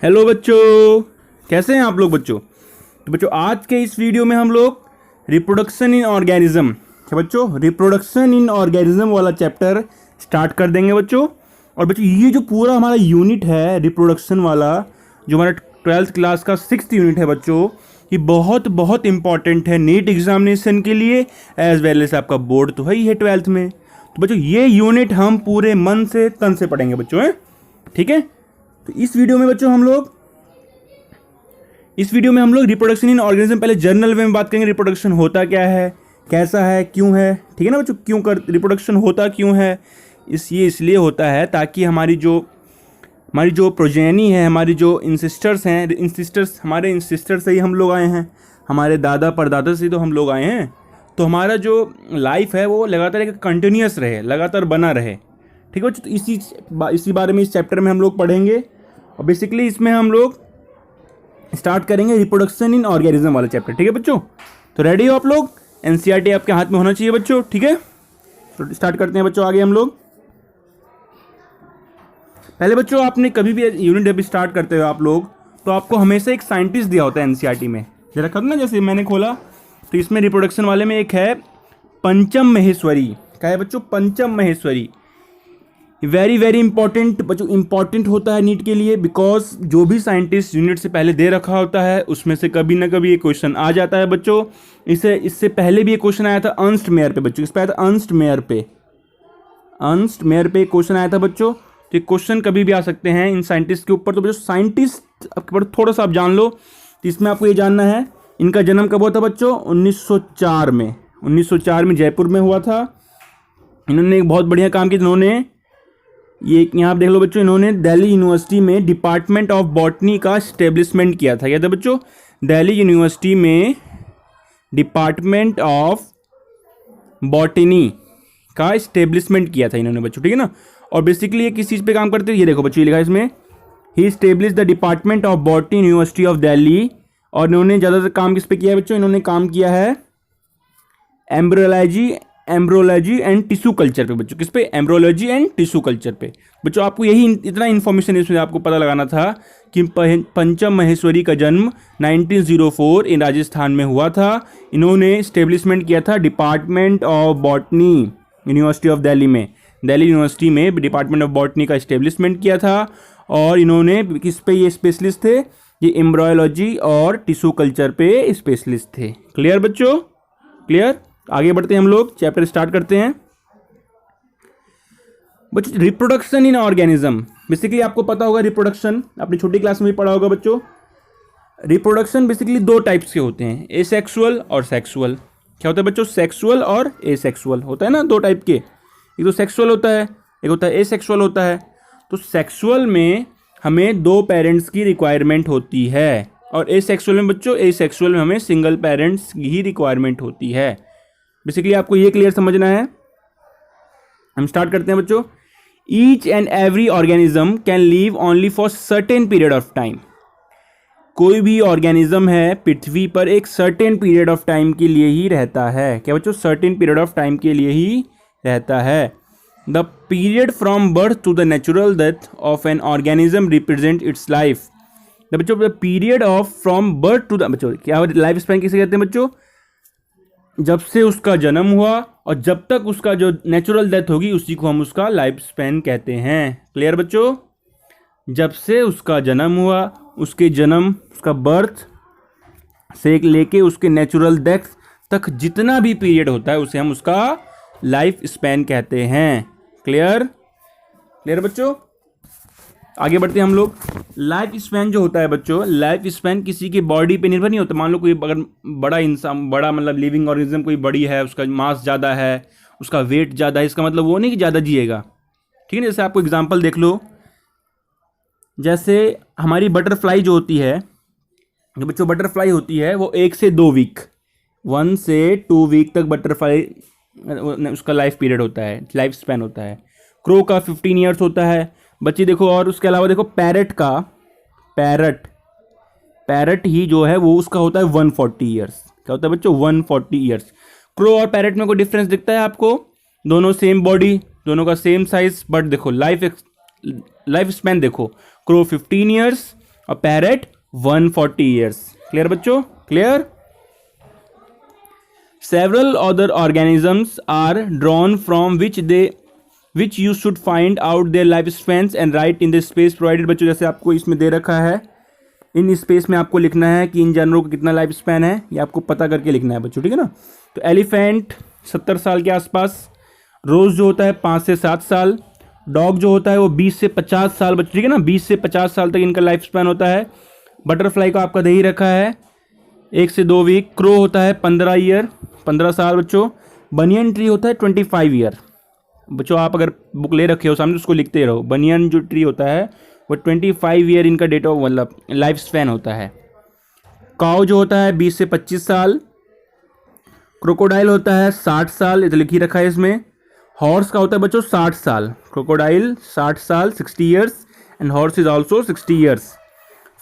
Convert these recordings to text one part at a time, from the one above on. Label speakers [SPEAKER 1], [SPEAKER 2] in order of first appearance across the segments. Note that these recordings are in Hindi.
[SPEAKER 1] हेलो बच्चों, कैसे हैं आप लोग बच्चों। तो बच्चों आज के इस वीडियो में हम लोग रिप्रोडक्शन इन ऑर्गेनिज्म, क्या बच्चों, रिप्रोडक्शन इन ऑर्गेनिज्म वाला चैप्टर स्टार्ट कर देंगे बच्चों। और बच्चों ये जो पूरा हमारा यूनिट है रिप्रोडक्शन वाला, जो हमारा 12th क्लास का 6th यूनिट है बच्चों, ये बहुत बहुत इंपॉर्टेंट है नीट एग्जामिनेशन के लिए एज वेल एज आपका बोर्ड तो है ही है 12th में। तो बच्चों ये यूनिट हम पूरे मन से तन से पढ़ेंगे बच्चों, हैं ठीक है। तो इस वीडियो में बच्चों हम लोग रिप्रोडक्शन इन ऑर्गेनिज्म, पहले जनरल वे में बात करेंगे रिप्रोडक्शन होता क्या है, कैसा है, क्यों है, ठीक है ना बच्चों। क्यों कर रिप्रोडक्शन होता क्यों है, इसलिए होता है ताकि हमारी जो प्रोजेनी है, हमारी जो इंसिस्टर्स हैं, हमारे इंसिस्टर से ही हम लोग आए हैं, हमारे दादा परदादा से तो हम लोग आए हैं। तो हमारा जो लाइफ है वो लगातार एक कंटिन्यूस रहे, लगातार बना रहे, ठीक है बच्चों। तो इसी बारे में इस चैप्टर में हम लोग पढ़ेंगे। और बेसिकली इसमें हम लोग स्टार्ट करेंगे रिप्रोडक्शन इन ऑर्गेनिज्म वाला चैप्टर, ठीक है बच्चों। तो रेडी हो आप लोग, एनसीईआरटी आपके हाथ में होना चाहिए बच्चों, ठीक है। तो स्टार्ट करते हैं बच्चों आगे हम लोग। पहले बच्चों आपने कभी भी यूनिट जब स्टार्ट करते हो आप लोग, तो आपको हमेशा एक साइंटिस्ट दिया होता है एनसीईआरटी में, जरा रखा ना, जैसे मैंने खोला तो इसमें रिप्रोडक्शन वाले में एक है पंचम महेश्वरी। क्या है बच्चों, पंचम महेश्वरी। वेरी वेरी इंपॉर्टेंट बच्चों, इंपॉर्टेंट होता है नीट के लिए, बिकॉज जो भी साइंटिस्ट यूनिट से पहले दे रखा होता है उसमें से कभी ना कभी ये क्वेश्चन आ जाता है बच्चों। इससे पहले भी ये क्वेश्चन आया था अर्न्स्ट मेयर पे बच्चों, इस पे आया था अर्न्स्ट मेयर पे क्वेश्चन आया था बच्चों। तो क्वेश्चन कभी भी आ सकते हैं इन साइंटिस्ट के ऊपर। तो बच्चों साइंटिस्ट आपके ऊपर थोड़ा सा आप जान लो। तो इसमें आपको ये जानना है इनका जन्म कब हुआ था बच्चों, 1904 में। 1904 में जयपुर में हुआ था। इन्होंने एक बहुत बढ़िया काम किया, इन्होंने ये यहाँ आप देख लो बच्चों, इन्होंने दिल्ली यूनिवर्सिटी में डिपार्टमेंट ऑफ बॉटनी का स्टेब्लिशमेंट किया था। क्या था बच्चों, दिल्ली यूनिवर्सिटी में डिपार्टमेंट ऑफ बॉटनी का स्टेब्लिशमेंट किया था इन्होंने बच्चों, ठीक है ना। और बेसिकली ये किस चीज़ पे काम करते हैं, ये देखो बच्चों, ये लिखा है इसमें, he establish the department of botany university of Delhi. और इन्होंने ज़्यादातर काम किस पे किया है बच्चों, इन्होंने काम किया है एम्ब्रोलॉजी एंड टिश्यू कल्चर पे बच्चों। किस पे, एम्ब्रोलॉजी एंड टिश्यू कल्चर पे बच्चों। आपको यही इतना इन्फॉर्मेशन इसमें आपको पता लगाना था कि पंचम महेश्वरी का जन्म 1904 इन राजस्थान में हुआ था। इन्होंने स्टेब्लिशमेंट किया था department of botany university of Delhi में, दिल्ली यूनिवर्सिटी में डिपार्टमेंट ऑफ बॉटनी का स्टेब्लिशमेंट किया था। और इन्होंने किस पे ये स्पेशलिस्ट थे, ये एम्ब्रोलॉजी और टिश्यू कल्चर पे स्पेशलिस्ट थे। क्लियर बच्चों, क्लियर। आगे बढ़ते हैं हम लोग, चैप्टर स्टार्ट करते हैं बच्चों। रिप्रोडक्शन इन ऑर्गेनिज्म, बेसिकली आपको पता होगा रिप्रोडक्शन, अपनी छोटी क्लास में भी पढ़ा होगा बच्चों। रिप्रोडक्शन बेसिकली दो टाइप्स के होते हैं, एसेक्सुअल और सेक्सुअल। क्या होता है बच्चों, सेक्सुअल और एसेक्सुअल होता है ना, दो टाइप के। एक तो सेक्सुअल होता है, एक होता है एसेक्सुअल होता है। तो सेक्सुअल में हमें दो पेरेंट्स की रिक्वायरमेंट होती है, और एसेक्सुअल में बच्चों, एसेक्सुअल में हमें सिंगल पेरेंट्स की ही रिक्वायरमेंट होती है। बेसिकली आपको ये क्लियर समझना है। हम स्टार्ट करते हैं बच्चों। Each and every organism can live only for certain period of time. कोई भी ऑर्गेनिज्म है पृथ्वी पर एक सर्टेन पीरियड ऑफ टाइम के लिए ही रहता है। क्या बच्चों, सर्टेन पीरियड ऑफ टाइम के लिए ही रहता है। The period from birth to the natural death of an organism represent its life. बच्चों the period of from birth to the, बच्चों क्या लाइफ स्पैन किसे कहते हैं बच्चों, जब से उसका जन्म हुआ और जब तक उसका जो नेचुरल डेथ होगी उसी को हम उसका लाइफ स्पैन कहते हैं। क्लियर बच्चों, जब से उसका जन्म हुआ, उसका बर्थ से लेके उसके नेचुरल डेथ तक जितना भी पीरियड होता है उसे हम उसका लाइफ स्पैन कहते हैं। क्लियर, क्लियर बच्चों। आगे बढ़ते हैं हम लोग। लाइफ स्पैन जो होता है बच्चों, लाइफ स्पैन किसी की बॉडी पे निर्भर नहीं होता। मान लो कोई अगर बड़ा इंसान, बड़ा मतलब लिविंग ऑर्गेनिज्म कोई बड़ी है, उसका मास ज़्यादा है, उसका वेट ज़्यादा है, इसका मतलब वो नहीं कि ज़्यादा जिएगा, ठीक है। जैसे आपको एग्जांपल देख लो, जैसे हमारी बटरफ्लाई जो होती है, जो बच्चों बटरफ्लाई होती है वो 1 से 2 वीक, 1 से 2 वीक तक बटरफ्लाई उसका लाइफ पीरियड होता है, लाइफ स्पैन होता है। क्रो का 15 ईयर्स होता है बच्चे, देखो। और उसके अलावा देखो पैरट ही जो है वो उसका होता है 140 ईयर्स। क्या होता है बच्चों, 140 ईयर्स। क्रो और पैरट में कोई डिफरेंस दिखता है आपको, दोनों सेम बॉडी, दोनों का सेम साइज, बट देखो लाइफ स्पैन देखो, क्रो 15 ईयर्स और पैरेट 140 ईयर्स। क्लियर बच्चों, clear. Several other organisms are drawn from which you should find out their life spans and write in the space provided. बच्चों जैसे आपको इसमें दे रखा है, इन स्पेस में आपको लिखना है कि इन जानवरों का कितना लाइफ स्पैन है, ये आपको पता करके लिखना है बच्चों, ठीक है ना। तो एलिफेंट 70 साल के आसपास, रोज जो होता है 5 से 7 साल, डॉग जो होता है वो 20 से 50 साल बच्चों, ठीक है ना, 20 से 50 साल तक इनका लाइफ स्पैन होता है। बटरफ्लाई को आपका दे ही रखा है 1 से 2 वीक। क्रो होता है 15 ईयर, 15 साल बच्चों। बनियन ट्री होता है 25 ईयर। बच्चों आप अगर बुक ले रखे हो सामने उसको लिखते रहो, बनियन जो ट्री होता है वो 25 ईयर इनका डेट ऑफ मतलब लाइफ स्पैन होता है। काऊ जो होता है 20 से 25 साल। क्रोकोडाइल होता है 60 साल, ये तो लिख ही रखा है इसमें। हॉर्स का होता है बच्चों 60 साल, क्रोकोडाइल 60 साल 60 years and horse is also 60 years.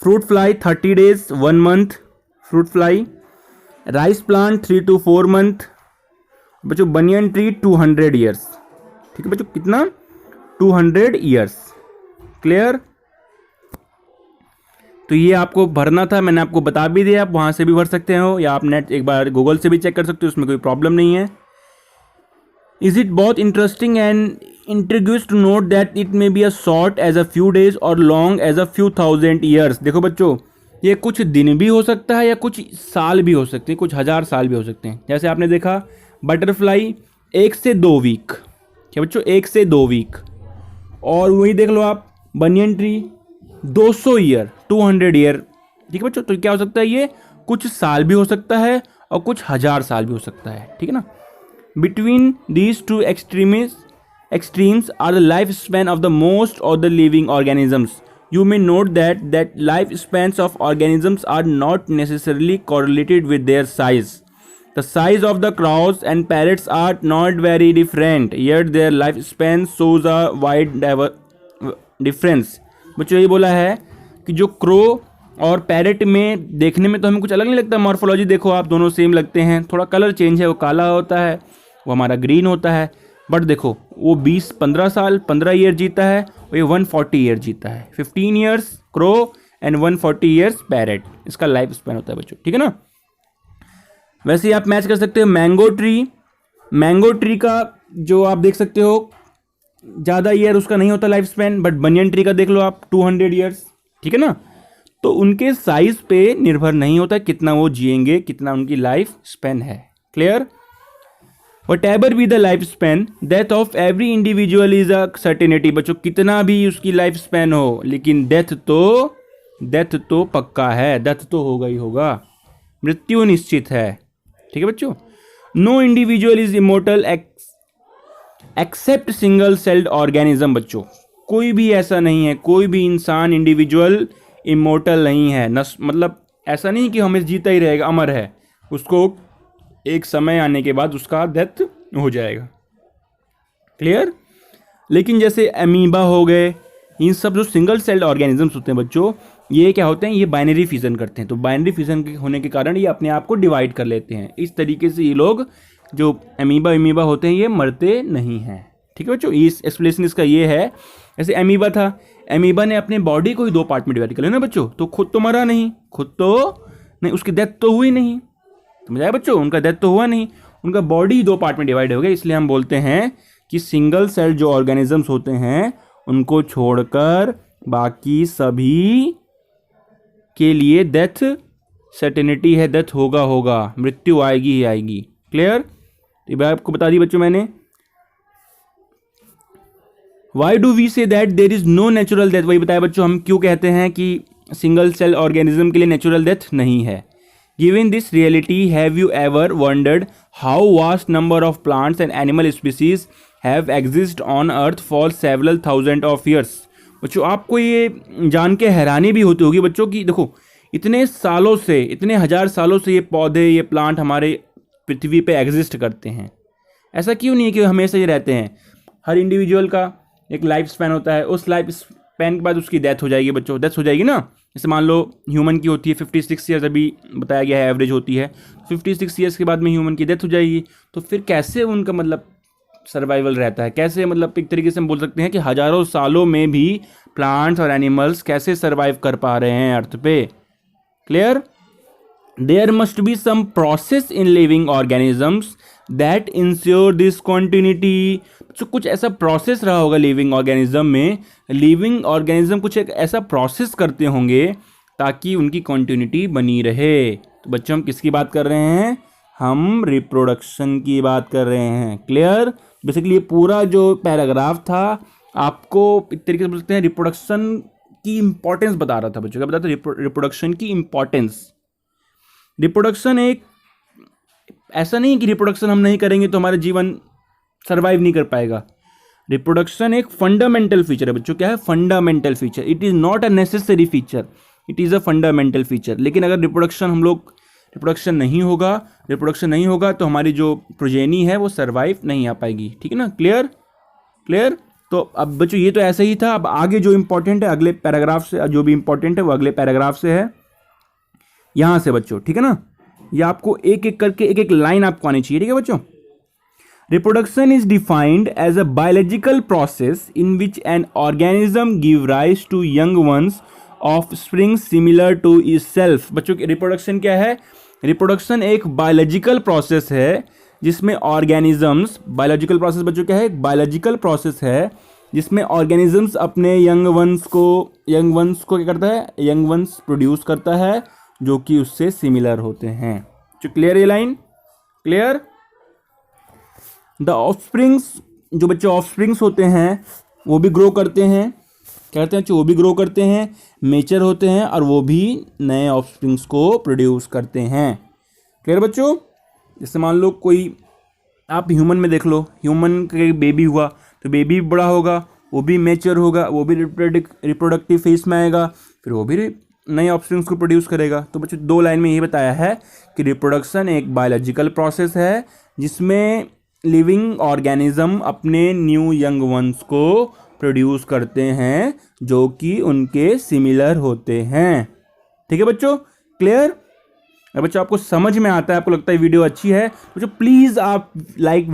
[SPEAKER 1] Fruit fly 30 days 1 month fruit fly. Rice plant 3 to 4 month बच्चों। बनियन ट्री 200 ईयर्स, ठीक है बच्चों, कितना 200 ईयर्स। क्लियर। तो ये आपको भरना था, मैंने आपको बता भी दिया, आप वहाँ से भी भर सकते हो या आप नेट एक बार गूगल से भी चेक कर सकते हो, उसमें कोई प्रॉब्लम नहीं है। इज इट बहुत interesting and introduce to note that it may be a short as a few days और long as a few thousand years. देखो बच्चों ये कुछ दिन भी हो सकता है या कुछ साल भी हो सकते हैं, कुछ हज़ार साल भी हो सकते हैं। जैसे आपने देखा बटरफ्लाई 1 से 2 वीक, क्या बच्चों 1 से 2 वीक। और वही देख लो आप बनियन ट्री 200 ईयर 200 ईयर, ठीक है बच्चों। तो क्या हो सकता है, ये कुछ साल भी हो सकता है और कुछ हज़ार साल भी हो सकता है, ठीक है ना। Between these two extremes are the lifespan of the most of the living organisms. You may note that lifespans of organisms are not necessarily correlated with their size. The size of the crows and parrots are not very different, yet their lifespan shows a wide difference. बच्चों ये बोला है कि जो क्रो और पैरेट में देखने में तो हमें कुछ अलग नहीं लगता, मॉर्फोलॉजी देखो आप दोनों सेम लगते हैं, थोड़ा कलर चेंज है, वो काला होता है वो हमारा ग्रीन होता है। बट देखो वो 15 साल 15 ईयर जीता है और ये 140 ईयर जीता है। 15 years crow and 140 years parrot, इसका लाइफ स्पैन होता है बच्चों, ठीक है ना। वैसे ही आप मैच कर सकते हो मैंगो ट्री का जो आप देख सकते हो ज़्यादा ईयर उसका नहीं होता life span, but banyan tree का देख लो आप 200 ईयर्स, ठीक है ना। तो उनके साइज पे निर्भर नहीं होता कितना वो जिएंगे, कितना उनकी लाइफ स्पैन है। Clear. Whatever be the life span, death of every individual is a certainty. बच्चों कितना भी उसकी लाइफ स्पैन हो लेकिन डेथ तो पक्का है, डेथ तो होगा ही होगा, मृत्यु निश्चित है, ठीक है बच्चों। No individual is immortal except single celled organism. बच्चों कोई भी ऐसा नहीं है, कोई भी इंसान इंडिविजुअल इमोर्टल नहीं है, मतलब ऐसा नहीं कि हमें जीता ही रहेगा, अमर है, उसको एक समय आने के बाद उसका डेथ हो जाएगा। क्लियर। लेकिन जैसे अमीबा हो गए, इन सब जो सिंगल सेल्ड ऑर्गेनिजम्स होते हैं बच्चों, ये क्या होते हैं, ये बाइनरी फिजन करते हैं। तो बाइनरी फिजन होने के कारण ये अपने आप को डिवाइड कर लेते हैं। इस तरीके से ये लोग जो अमीबा होते हैं ये मरते नहीं हैं, ठीक है बच्चों। इस एक्सप्लेनेशन इसका ये है। जैसे अमीबा था, अमीबा ने अपने बॉडी को ही 2 पार्ट में डिवाइड कर लिया ना बच्चों, तो खुद तो मरा नहीं, उसकी डेथ तो हुई नहीं, समझ आया बच्चों, उनका डेथ तो हुआ नहीं, उनका बॉडी 2 पार्ट में डिवाइड हो गया। इसलिए हम बोलते हैं कि सिंगल सेल जो ऑर्गेनिजम्स होते हैं उनको छोड़कर बाकी सभी के लिए डेथ सर्टेनिटी है, डेथ होगा, मृत्यु आएगी ही आएगी। क्लियर। ये बात आपको बता दी बच्चों मैंने। Why do we say that there is no natural death, वही बताया बच्चों हम क्यों कहते हैं कि सिंगल सेल ऑर्गेनिज्म के लिए नेचुरल डेथ नहीं है। Given this reality, have you ever wondered how vast number of plants and animal species have existed on Earth for several thousand of years? बच्चों आपको ये जान के हैरानी भी होती होगी बच्चों की देखो इतने सालों से, इतने हज़ार सालों से ये पौधे, ये प्लांट हमारे पृथ्वी पे एग्जिस्ट करते हैं। ऐसा क्यों नहीं है कि हमेशा ही रहते हैं। हर इंडिविजुअल का एक लाइफ स्पैन होता है, उस लाइफ स्पैन के बाद उसकी डेथ हो जाएगी बच्चों, डेथ हो जाएगी ना। जैसे मान लो ह्यूमन की होती है 56 ईयर्स, अभी बताया गया है एवरेज होती है, 56 ईयर्स के बाद में ह्यूमन की डेथ हो जाएगी। तो फिर कैसे उनका मतलब सर्वाइवल रहता है। कैसे, मतलब एक तरीके से हम बोल सकते हैं कि हजारों सालों में भी प्लांट्स और एनिमल्स कैसे सर्वाइव कर पा रहे हैं अर्थ पे। Clear? There must be some process in living organisms that ensure this continuity. तो कुछ ऐसा प्रोसेस रहा होगा लिविंग ऑर्गेनिज्म में, लिविंग ऑर्गेनिज्म कुछ एक ऐसा प्रोसेस करते होंगे ताकि उनकी कॉन्टिन्यूटी बनी रहे। तो बच्चों हम किसकी बात कर रहे हैं? हम रिप्रोडक्शन की बात कर रहे हैं। क्लियर? बेसिकली ये पूरा जो पैराग्राफ था आपको एक तरीके से बोल सकते हैं रिप्रोडक्शन की इंपॉर्टेंस बता रहा था बच्चों। क्या बता था? रिप्रोडक्शन की इंपॉर्टेंस। रिप्रोडक्शन एक ऐसा नहीं कि रिप्रोडक्शन हम नहीं करेंगे तो हमारा जीवन सर्वाइव नहीं कर पाएगा। रिप्रोडक्शन एक फंडामेंटल फीचर है बच्चों। क्या है? Fundamental feature. It is not a necessary feature, it is a fundamental feature. लेकिन अगर रिप्रोडक्शन नहीं होगा तो हमारी जो प्रोजेनी है वो सर्वाइव नहीं आ पाएगी। ठीक है ना? क्लियर? तो अब बच्चों ये तो ऐसे ही था। अब आगे जो इंपॉर्टेंट है अगले पैराग्राफ से, जो भी इंपॉर्टेंट है वो अगले पैराग्राफ से है, यहां से बच्चों। ठीक है ना? ये आपको एक एक करके एक एक लाइन आपको आनी चाहिए। ठीक है बच्चों? Reproduction is defined as a biological process in which an organism give rise to young ones of spring similar to itself. बच्चों रिप्रोडक्शन क्या है? रिप्रोडक्शन एक बायोलॉजिकल प्रोसेस है जिसमें ऑर्गेनिजम्स, बायोलॉजिकल प्रोसेस बच्चों क्या है? एक बायोलॉजिकल प्रोसेस है जिसमें ऑर्गेनिजम्स अपने यंग वंस को क्या करता है? यंग वंस प्रोड्यूस करता है जो कि उससे सिमिलर होते हैं। जो क्लियर ये लाइन? क्लियर? द ऑफस्प्रिंग्स, जो बच्चे ऑफस्प्रिंग्स होते हैं वो भी ग्रो करते हैं। क्या करते हैं? वो भी ग्रो करते हैं, मेचर होते हैं और वो भी नए ऑफस्प्रिंग्स को प्रोड्यूस करते हैं। क्लियर बच्चों? जैसे मान लो कोई, आप ह्यूमन में देख लो, ह्यूमन का बेबी हुआ तो बेबी भी बड़ा होगा, वो भी मेचर होगा, वो भी रिप्रोडक्टिव फेज में आएगा, फिर वो भी नए ऑफस्प्रिंग्स को प्रोड्यूस करेगा। तो बच्चों दो लाइन में ये बताया है कि रिप्रोडक्शन एक बायोलॉजिकल प्रोसेस है जिसमें लिविंग ऑर्गेनिज्म अपने न्यू यंग वंस को प्रोड्यूस करते हैं जो कि उनके सिमिलर होते हैं। ठीक है बच्चों? क्लियर? अगर बच्चों आपको समझ में आता है, आपको लगता है वीडियो अच्छी है, तो प्लीज़ आप लाइक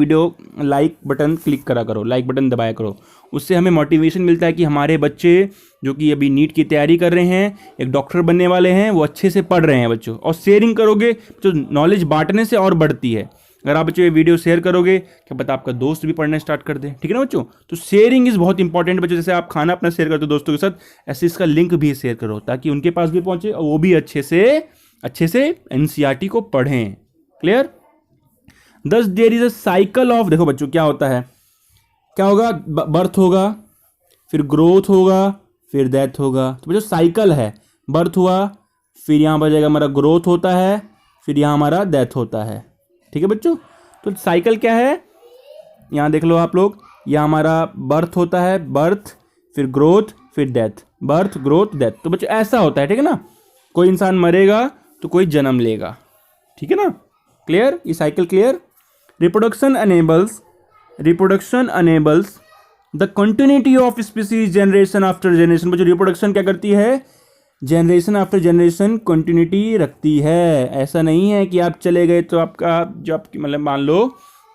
[SPEAKER 1] बटन क्लिक करा करो, लाइक बटन दबाया करो। उससे हमें मोटिवेशन मिलता है कि हमारे बच्चे जो कि अभी नीट की तैयारी कर रहे हैं, एक डॉक्टर बनने वाले हैं, वो अच्छे से पढ़ रहे हैं बच्चों। और शेयरिंग करोगे तो नॉलेज बांटने से और बढ़ती है। अगर आप बच्चों ये वीडियो शेयर करोगे, क्या पता आपका दोस्त भी पढ़ना स्टार्ट कर दे। ठीक है ना बच्चों? तो शेयरिंग इज़ बहुत इंपॉर्टेंट बच्चों। जैसे आप खाना अपना शेयर करते हो दोस्तों के साथ, ऐसे इसका लिंक भी शेयर करो ताकि उनके पास भी पहुंचे और वो भी अच्छे से एनसीईआरटी को पढ़ें। Clear? Thus there is a cycle of, देखो बच्चों क्या होता है, क्या होगा? बर्थ होगा, फिर ग्रोथ होगा, फिर डेथ होगा। तो बच्चों साइकिल है, बर्थ हुआ, फिर यहाँ पर जाएगा हमारा ग्रोथ होता है, फिर यहाँ हमारा डेथ होता है। ठीक है बच्चों? तो साइकिल क्या है? यहाँ देख लो आप लोग, यहाँ हमारा बर्थ होता है, बर्थ फिर ग्रोथ फिर डेथ, बर्थ ग्रोथ डेथ। तो बच्चों ऐसा होता है। ठीक है ना? कोई इंसान मरेगा तो कोई जन्म लेगा। ठीक है ना? क्लियर? ये cycle clear? Reproduction enables the continuity of species generation after generation. बच्चों रिप्रोडक्शन क्या करती है? जनरेशन आफ्टर जनरेशन कंटिन्यूटी रखती है। ऐसा नहीं है कि आप चले गए तो आपका जो आपकी मतलब मान लो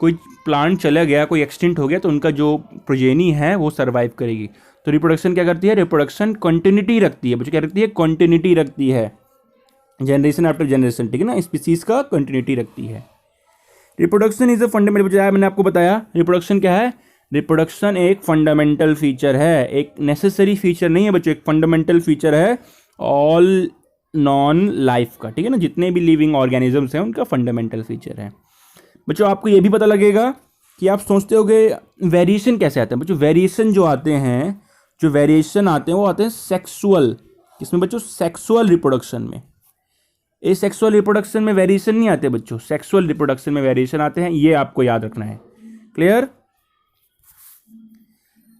[SPEAKER 1] कोई प्लांट चला गया, कोई एक्सटिंक्ट हो गया तो उनका जो प्रोजेनी है वो सर्वाइव करेगी। तो रिप्रोडक्शन क्या करती है? रिप्रोडक्शन कंटिन्यूटी रखती है बच्चों। क्या रखती है? कंटिन्यूटी रखती है, जनरेशन आफ्टर जनरेशन। ठीक है ना? स्पीसीज का कंटिन्यूटी रखती है। Reproduction is a fundamental feature. मैंने आपको बताया रिप्रोडक्शन क्या है? रिप्रोडक्शन एक फंडामेंटल फीचर है, एक नेसेसरी फीचर नहीं है बच्चों, एक फंडामेंटल फीचर है ऑल नॉन लाइफ का। ठीक है ना? जितने भी लिविंग ऑर्गेनिजम्स हैं उनका फंडामेंटल फीचर है बच्चों। आपको ये भी पता लगेगा कि आप सोचते होगे वेरिएशन कैसे आते हैं बच्चों। वेरिएशन जो आते हैं वो आते हैं सेक्सुअल, किसमें बच्चों? सेक्सुअल रिप्रोडक्शन में। ए सेक्सुअल रिप्रोडक्शन में वेरिएशन नहीं आते बच्चों, सेक्सुअल रिप्रोडक्शन में वेरिएशन आते हैं। ये आपको याद रखना है। Clear?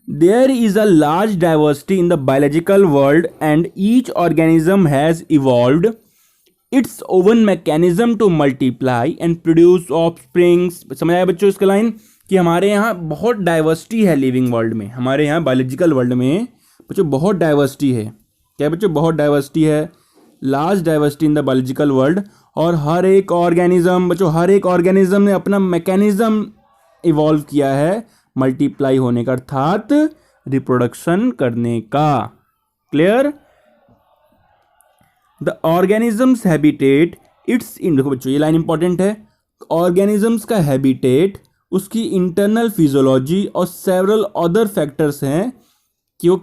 [SPEAKER 1] There is a large diversity in the biological world and each organism has evolved its own mechanism to multiply and produce offsprings। समझ आया बच्चों इसका लाइन? कि हमारे यहाँ बहुत डाइवर्सिटी है लिविंग वर्ल्ड में, हमारे यहाँ बायोलॉजिकल वर्ल्ड में बच्चों बहुत डाइवर्सिटी है। क्या बच्चों? बहुत डाइवर्सिटी है, large diversity in the biological world. और हर एक ऑर्गेनिज्म बच्चों, हर एक ऑर्गेनिज्म ने अपना मैकेनिज्म इवॉल्व किया है मल्टीप्लाई होने का, अर्थात रिप्रोडक्शन करने का। Clear? The organisms habitat it's in, देखो बच्चों ये लाइन इंपॉर्टेंट है, ऑर्गेनिजम्स का हैबिटेट, उसकी इंटरनल फिजियोलॉजी और सेवरल अदर फैक्टर्स हैं कि वो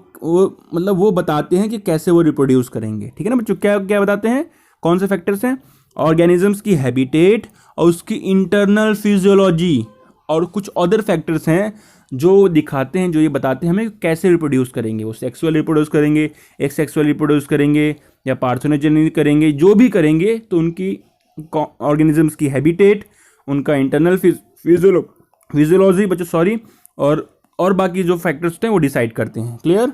[SPEAKER 1] मतलब वो बताते हैं कि कैसे वो रिप्रोड्यूस करेंगे। ठीक है ना बच्चों? क्या क्या बताते हैं, कौन से फैक्टर्स हैं? ऑर्गेनिजम्स की हैबिटेट और उसकी इंटरनल फिजियोलॉजी और कुछ अदर फैक्टर्स हैं जो दिखाते हैं, जो ये बताते हैं हमें कैसे रिप्रोड्यूस करेंगे। वो सेक्सुअल रिप्रोड्यूस करेंगे, एक्सेक्सुअल रिप्रोड्यूस करेंगे या पार्थेनोजेनिक करेंगे, जो भी करेंगे तो उनकी ऑर्गेनिजम्स की हैबिटेट, उनका इंटरनल फिजियोलॉजी बच्चों सॉरी, और बाकी जो फैक्टर्स होते हैं वो डिसाइड करते हैं। क्लियर?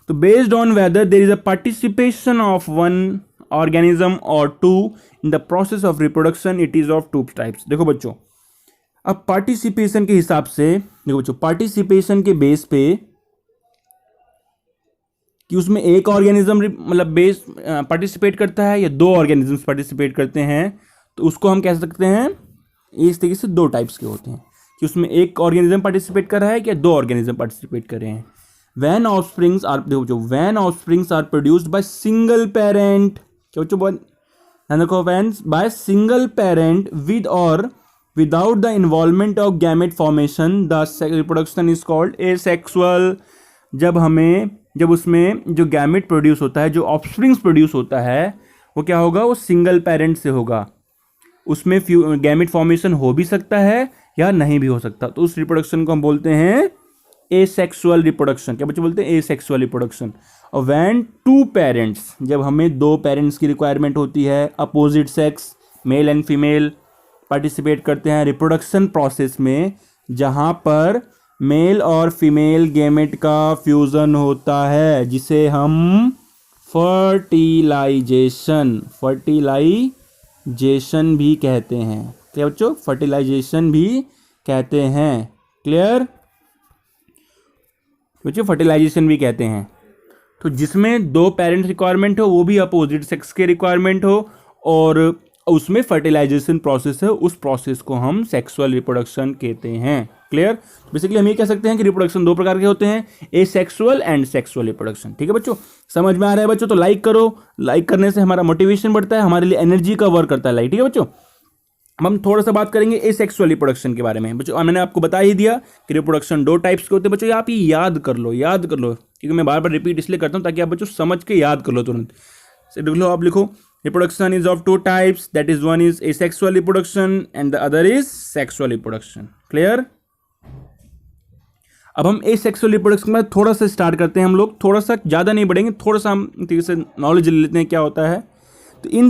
[SPEAKER 1] तो based on whether there is a participation of one organism और two in the process of reproduction, it is of two types. देखो बच्चों, अब पार्टिसिपेशन के हिसाब से, देखो बच्चों पार्टिसिपेशन के बेस पे कि उसमें एक ऑर्गेनिज्म मतलब बेस पार्टिसिपेट करता है या दो ऑर्गेनिजम्स पार्टिसिपेट करते हैं, तो उसको हम कह सकते हैं इस तरीके से दो टाइप्स के होते हैं कि उसमें एक ऑर्गेनिज्म पार्टिसिपेट कर रहा है या दो ऑर्गेनिज्म पार्टिसिपेट कर रहे हैं। व्हेन ऑफस्प्रिंग्स आर, देखो बच्चों when offsprings are produced by single parent, क्या बच्चों बहुत ध्यान रखो, when by single parent with और without the involvement of gamete formation the reproduction is called asexual. जब उसमें जो गैमेट प्रोड्यूस होता है, जो ऑफस्प्रिंग्स प्रोड्यूस होता है, वो क्या होगा, वो सिंगल पेरेंट से होगा। उसमें गैमेट फॉर्मेशन हो भी सकता है या नहीं भी हो सकता, तो उस रिप्रोडक्शन को हम बोलते हैं एसेक्सुअल रिप्रोडक्शन। क्या बच्चे बोलते हैं? Asexual reproduction. और व्हेन टू पेरेंट्स, जब हमें दो पेरेंट्स की रिक्वायरमेंट होती है, opposite sex male and female participate करते हैं रिप्रोडक्शन प्रोसेस में, जहां पर मेल और फीमेल गैमेट का फ्यूजन होता है, जिसे हम फर्टिलाइजेशन भी कहते हैं। क्या बच्चों? फर्टिलाइजेशन भी कहते हैं। क्लियर बच्चों? फर्टिलाइजेशन भी कहते हैं। तो जिसमें दो पेरेंट्स रिक्वायरमेंट हो, वो भी अपोजिट सेक्स के रिक्वायरमेंट हो, और उसमें फर्टिलाइजेशन प्रोसेस है, उस प्रोसेस को हम सेक्सुअल रिप्रोडक्शन कहते हैं। क्लियर? बेसिकली हम ये कह सकते हैं कि रिप्रोडक्शन दो प्रकार के होते हैं, एसेक्सुअल एंड सेक्सुअल रिप्रोडक्शन। ठीक है बच्चों? समझ में आ रहा है बच्चों? तो लाइक करो, लाइक करने से हमारा मोटिवेशन बढ़ता है, हमारे लिए एनर्जी का वर्क करता है लाइक। ठीक है बच्चों? अब हम थोड़ा सा बात करेंगे एसेक्सुअल रिप्रोडक्शन के बारे में। बच्चों मैंने आपको बता ही दिया कि रिप्रोडक्शन दो टाइप्स के होते हैं। बच्चों आप ये याद कर लो, क्योंकि मैं बार बार रिपीट इसलिए करता हूँ ताकि आप बच्चों समझ के याद कर लो तुरंत से। देख लो, आप लिखो, reproduction is of two types, that is one is asexual reproduction and the other is sexual reproduction. Clear? अब हम asexual reproduction में थोड़ा सा स्टार्ट करते हैं हम लोग, थोड़ा सा, ज़्यादा नहीं बढ़ेंगे, थोड़ा सा हम ठीक से नॉलेज ले लेते हैं क्या होता है। तो in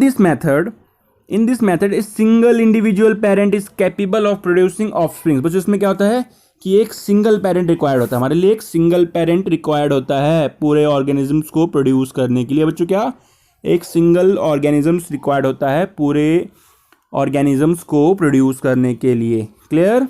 [SPEAKER 1] this method a single individual parent is capable of producing offsprings. बच्चों इसमें क्या होता है कि एक सिंगल पेरेंट रिक्वायर्ड होता है, हमारे लिए एक सिंगल पेरेंट रिक्वायर्ड होता है पूरे ऑर्गेनिजम्स को प्रोड्यूस करने के लिए। बच्चों क्या, एक सिंगल ऑर्गेनिजम्स रिक्वायर्ड होता है पूरे ऑर्गेनिजम्स को प्रोड्यूस करने के लिए। Clear?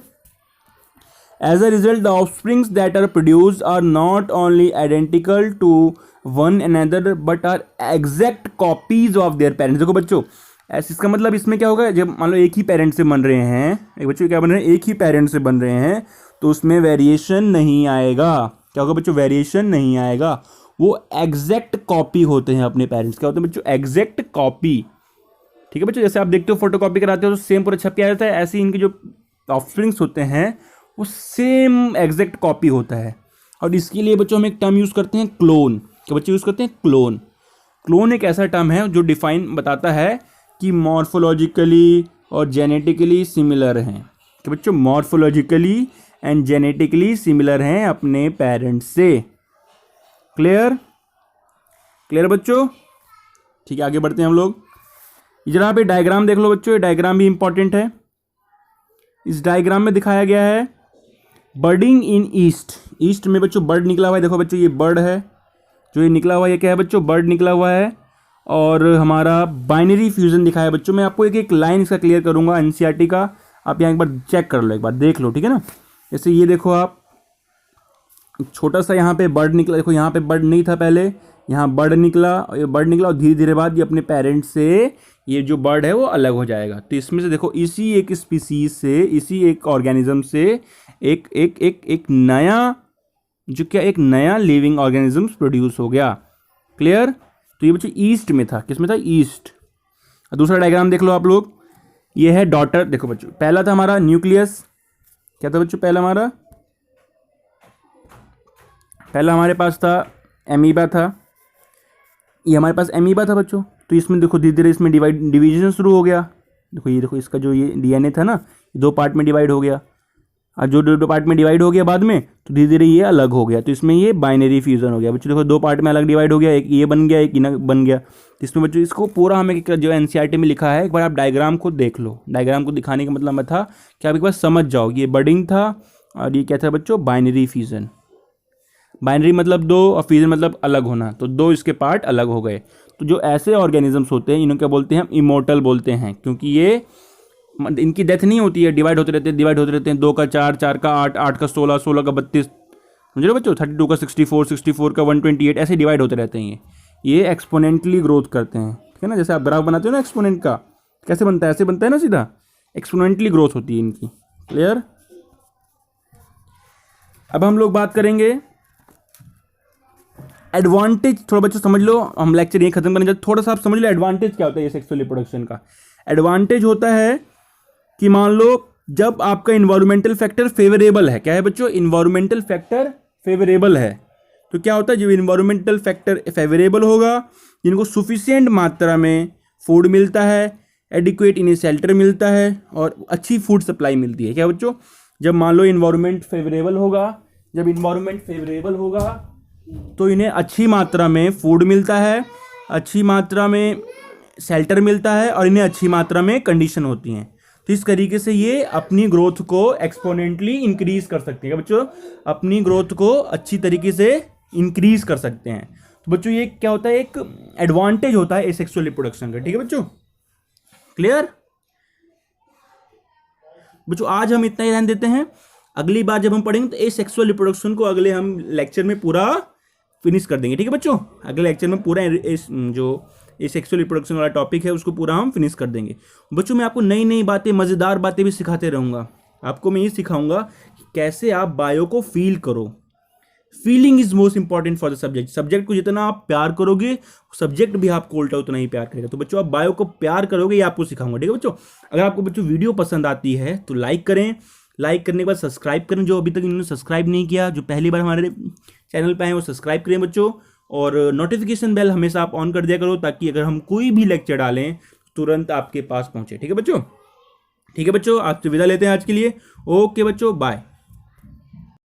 [SPEAKER 1] As a result the offsprings that are produced are not only identical to one another but are exact copies of their parents. देखो बच्चों, ऐसे इसका मतलब इसमें क्या होगा, जब मान लो एक ही पेरेंट से बन रहे हैं, एक बच्चों क्या बन रहे हैं, एक ही पेरेंट से बन रहे हैं, तो उसमें वेरिएशन नहीं आएगा। क्या होगा बच्चों? वेरिएशन नहीं आएगा। वो एग्जैक्ट कॉपी होते हैं अपने पेरेंट्स। क्या होते हैं बच्चों? Exact copy. ठीक है बच्चों? जैसे आप देखते हो फोटो कॉपी कराते हो तो सेम पूरा छप के आ जाता है, ऐसे इनके जो ऑफस्प्रिंग्स होते हैं वो सेम एग्जैक्ट कॉपी होता है। और इसके लिए बच्चों हम एक टर्म यूज़ करते हैं, क्लोन। क्या बच्चे यूज़ करते हैं? क्लोन। क्लोन एक ऐसा टर्म है जो डिफाइन बताता है कि मॉर्फोलॉजिकली और जेनेटिकली सिमिलर हैं। तो बच्चों मॉर्फोलॉजिकली एंड जेनेटिकली सिमिलर हैं अपने पेरेंट्स से। क्लियर? क्लियर बच्चों? ठीक है, आगे बढ़ते हैं हम लोग। जरा आप ये डायग्राम देख लो बच्चों, ये डायग्राम भी इंपॉर्टेंट है। इस डायग्राम में दिखाया गया है बर्डिंग इन ईस्ट में बच्चों बर्ड निकला हुआ है। देखो बच्चों, ये बर्ड है, जो ये निकला हुआ है, ये क्या है बच्चों? बर्ड निकला हुआ है। और हमारा बाइनरी फ्यूजन दिखाया है बच्चों। मैं आपको एक एक लाइन इसका क्लियर करूंगा एनसीईआरटी का, आप यहाँ एक बार चेक कर लो, एक बार देख लो, ठीक है ना। जैसे ये देखो आप, छोटा सा यहाँ पे बर्ड निकला, देखो यहाँ पे बर्ड नहीं था पहले, यहाँ बर्ड निकला, और ये बर्ड निकला और धीरे धीरे बाद ये अपने पेरेंट्स से ये जो बर्ड है वो अलग हो जाएगा। तो इसमें से देखो इसी एक स्पीसीज से, इसी एक ऑर्गेनिज्म से एक एक एक एक नया जो क्या एक नया लिविंग ऑर्गेनिज्म प्रोड्यूस हो गया। क्लियर। तो ये बच्चों ईस्ट में था, किस में था, ईस्ट। दूसरा डायग्राम देख लो आप लोग, ये है डॉटर। देखो बच्चों पहला था हमारा न्यूक्लियस, क्या था बच्चों पहला हमारे पास था एमीबा था, ये हमारे पास एमीबा था बच्चों। तो इसमें देखो धीरे धीरे इसमें डिवीजन शुरू हो गया। देखो ये देखो इसका जो ये डीएनए था ना, दो पार्ट में डिवाइड हो गया। और जो दो पार्ट में डिवाइड हो गया बाद में, तो धीरे धीरे ये अलग हो गया। तो इसमें ये बाइनरी फ्यूजन हो गया बच्चों। देखो दो पार्ट में अलग डिवाइड हो गया, एक ये बन गया, एक ये बन गया। तो इसमें बच्चों इसको पूरा हमें जो एनसीईआरटी में लिखा है, एक बार आप डायग्राम को देख लो। डायग्राम को दिखाने का मतलब था कि आप एक बार समझ जाओ, ये बडिंग था और ये क्या था बच्चों, बाइनरी फ्यूजन। बाइनरी मतलब दो और फ्यूजन मतलब अलग होना, तो दो इसके पार्ट अलग हो गए। तो जो ऐसे ऑर्गेनिजम्स होते हैं इन्हों क्या बोलते हैं हम, इमोर्टल बोलते हैं, क्योंकि ये इनकी डेथ नहीं होती है, डिवाइड होते रहते हैं 2 का 4, 4 का 8, 8 का 16, 16 का 32, समझ रहे हो बच्चों, 32 का 64, 64 का 128, ऐसे डिवाइड होते रहते हैं। ये एक्सपोनेंटली ग्रोथ करते हैं, ठीक है ना। जैसे आप ग्राफ बनाते हो ना एक्सपोनेंट का, कैसे बनता है, ऐसे बनता है ना सीधा, एक्सपोनेंटली ग्रोथ होती है इनकी। क्लियर। अब हम लोग बात करेंगे एडवांटेज। थोड़ा बच्चों समझ लो, हम लेक्चर ये खत्म करने जाते, थोड़ा सा आप समझ लो एडवांटेज क्या होता है ये सेक्सुअल रिप्रोडक्शन का। एडवांटेज होता है कि मान लो जब आपका इन्वायरमेंटल फैक्टर फेवरेबल है, क्या है बच्चों, इन्वायरमेंटल फैक्टर फेवरेबल है, तो क्या होता है, जब इन्वायरमेंटल फैक्टर फेवरेबल होगा, जिनको सुफिशियंट मात्रा में फूड मिलता है, एडिक्वेट इन्हें शेल्टर मिलता है और अच्छी फूड सप्लाई मिलती है। क्या बच्चों, जब मान लो इन्वायरमेंट फेवरेबल होगा, जब इन्वायरमेंट फेवरेबल होगा तो इन्हें अच्छी मात्रा में फूड मिलता है, अच्छी मात्रा में शेल्टर मिलता है और इन्हें अच्छी मात्रा में कंडीशन होती हैं। तो इस तरीके से ये अपनी ग्रोथ को एक्सपोनेंटली इंक्रीज कर सकते हैं बच्चों, अपनी ग्रोथ को अच्छी तरीके से इंक्रीज कर सकते हैं। तो बच्चों ये क्या होता है, एक एडवांटेज होता है एसेक्सुअल रिप्रोडक्शन का। ठीक है बच्चों, क्लियर। बच्चों आज हम इतना ही ध्यान देते हैं, अगली बार जब हम पढ़ेंगे तो एसेक्सुअल रिप्रोडक्शन को अगले हम लेक्चर में पूरा फिनिश कर देंगे। ठीक है बच्चों, अगले लेक्चर में पूरा जो सेक्सुअल रिप्रोडक्शन वाला टॉपिक है उसको पूरा हम फिनिश कर देंगे। बच्चों मैं आपको नई नई बातें, मज़ेदार बातें भी सिखाते रहूँगा। आपको मैं ये सिखाऊंगा कि कैसे आप बायो को फील करो। Feeling is most important for the subject. Subject को जितना आप प्यार करोगे, सब्जेक्ट भी आपको उल्टा उतना ही प्यार करेगा। तो बच्चों आप बायो को प्यार करोगे, ये आपको सिखाऊंगा। ठीक है बच्चों, अगर आपको बच्चों वीडियो पसंद आती है तो लाइक करें, लाइक करने के बाद सब्सक्राइब करें, जो अभी तक इन्होंने सब्सक्राइब नहीं किया, जो पहली बार हमारे चैनल पे आए वो सब्सक्राइब करें बच्चों। और नोटिफिकेशन बेल हमेशा आप ऑन कर दिया करो, ताकि अगर हम कोई भी लेक्चर डालें तुरंत आपके पास पहुंचे। ठीक है बच्चों, ठीक है बच्चों, आपसे विदा लेते हैं आज के लिए। ओके बच्चों, बाय।